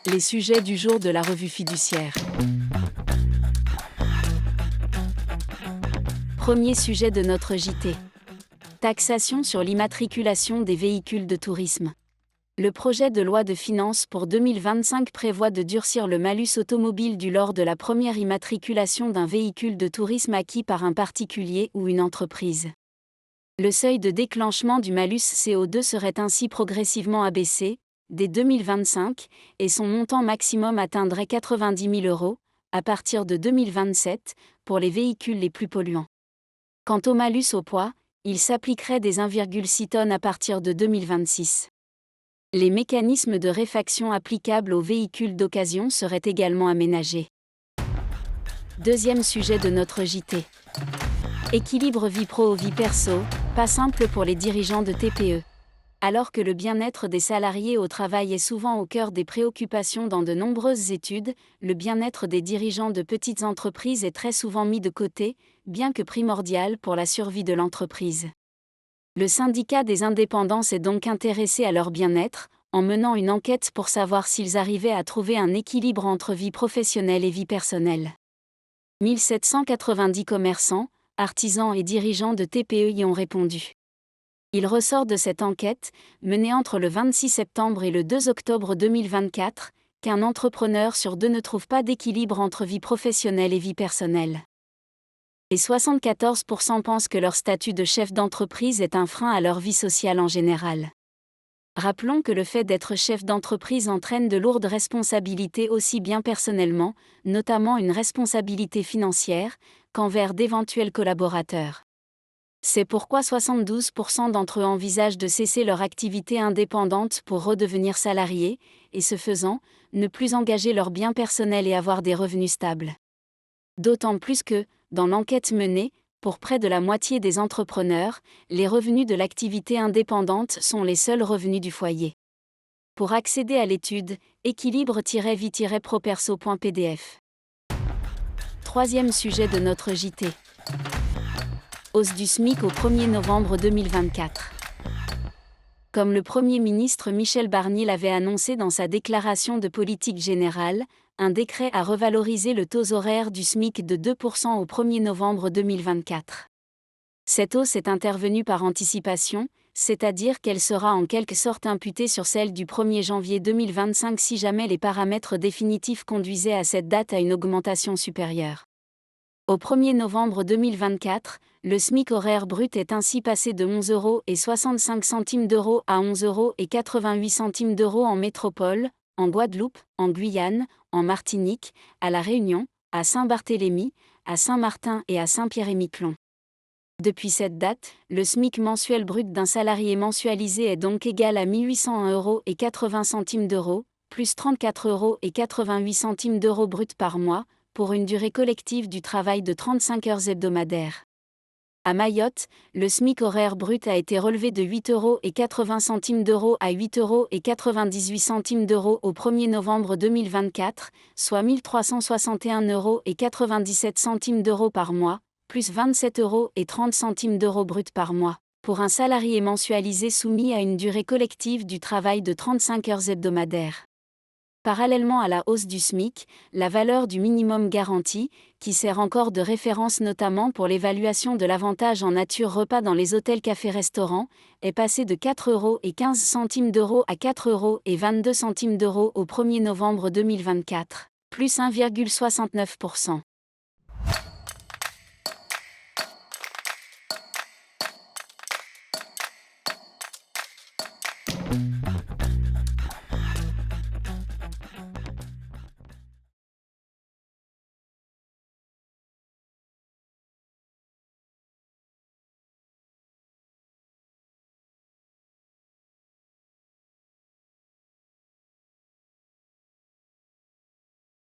Les sujets du jour de la revue fiduciaire. Premier sujet de notre JT. Taxation sur l'immatriculation des véhicules de tourisme. Le projet de loi de finances pour 2025 prévoit de durcir le malus automobile dû lors de la première immatriculation d'un véhicule de tourisme acquis par un particulier ou une entreprise. Le seuil de déclenchement du malus CO2 serait ainsi progressivement abaissé, dès 2025, et son montant maximum atteindrait 90 000 €, à partir de 2027, pour les véhicules les plus polluants. Quant au malus au poids, il s'appliquerait dès 1,6 tonnes à partir de 2026. Les mécanismes de réfaction applicables aux véhicules d'occasion seraient également aménagés. Deuxième sujet de notre JT. Équilibre vie pro-vie perso, pas simple pour les dirigeants de TPE. Alors que le bien-être des salariés au travail est souvent au cœur des préoccupations dans de nombreuses études, le bien-être des dirigeants de petites entreprises est très souvent mis de côté, bien que primordial pour la survie de l'entreprise. Le syndicat des indépendants s'est donc intéressé à leur bien-être, en menant une enquête pour savoir s'ils arrivaient à trouver un équilibre entre vie professionnelle et vie personnelle. 1790 commerçants, artisans et dirigeants de TPE y ont répondu. Il ressort de cette enquête, menée entre le 26 septembre et le 2 octobre 2024, qu'un entrepreneur sur deux ne trouve pas d'équilibre entre vie professionnelle et vie personnelle. Et 74% pensent que leur statut de chef d'entreprise est un frein à leur vie sociale en général. Rappelons que le fait d'être chef d'entreprise entraîne de lourdes responsabilités aussi bien personnellement, notamment une responsabilité financière, qu'envers d'éventuels collaborateurs. C'est pourquoi 72% d'entre eux envisagent de cesser leur activité indépendante pour redevenir salariés, et ce faisant, ne plus engager leur bien personnel et avoir des revenus stables. D'autant plus que, dans l'enquête menée, pour près de la moitié des entrepreneurs, les revenus de l'activité indépendante sont les seuls revenus du foyer. Pour accéder à l'étude, équilibre-vie-properso.pdf. Troisième sujet de notre JT. Hausse du SMIC au 1er novembre 2024. Comme le Premier ministre Michel Barnier l'avait annoncé dans sa déclaration de politique générale, un décret a revalorisé le taux horaire du SMIC de 2% au 1er novembre 2024. Cette hausse est intervenue par anticipation, c'est-à-dire qu'elle sera en quelque sorte imputée sur celle du 1er janvier 2025 si jamais les paramètres définitifs conduisaient à cette date à une augmentation supérieure. Au 1er novembre 2024, le SMIC horaire brut est ainsi passé de 11,65 € à 11,88 € en métropole, en Guadeloupe, en Guyane, en Martinique, à La Réunion, à Saint-Barthélemy, à Saint-Martin et à Saint-Pierre-et-Miquelon. Depuis cette date, le SMIC mensuel brut d'un salarié mensualisé est donc égal à 1 801,80 €, plus 34,88 € brut par mois, pour une durée collective du travail de 35 heures hebdomadaires. À Mayotte, le SMIC horaire brut a été relevé de 8,80 € à 8,98 € au 1er novembre 2024, soit 1 361,97 € par mois, plus 27,30 € brut par mois, pour un salarié mensualisé soumis à une durée collective du travail de 35 heures hebdomadaires. Parallèlement à la hausse du SMIC, la valeur du minimum garanti, qui sert encore de référence notamment pour l'évaluation de l'avantage en nature repas dans les hôtels cafés-restaurants, est passée de 4,15 € à 4,22 € au 1er novembre 2024, plus 1,69%.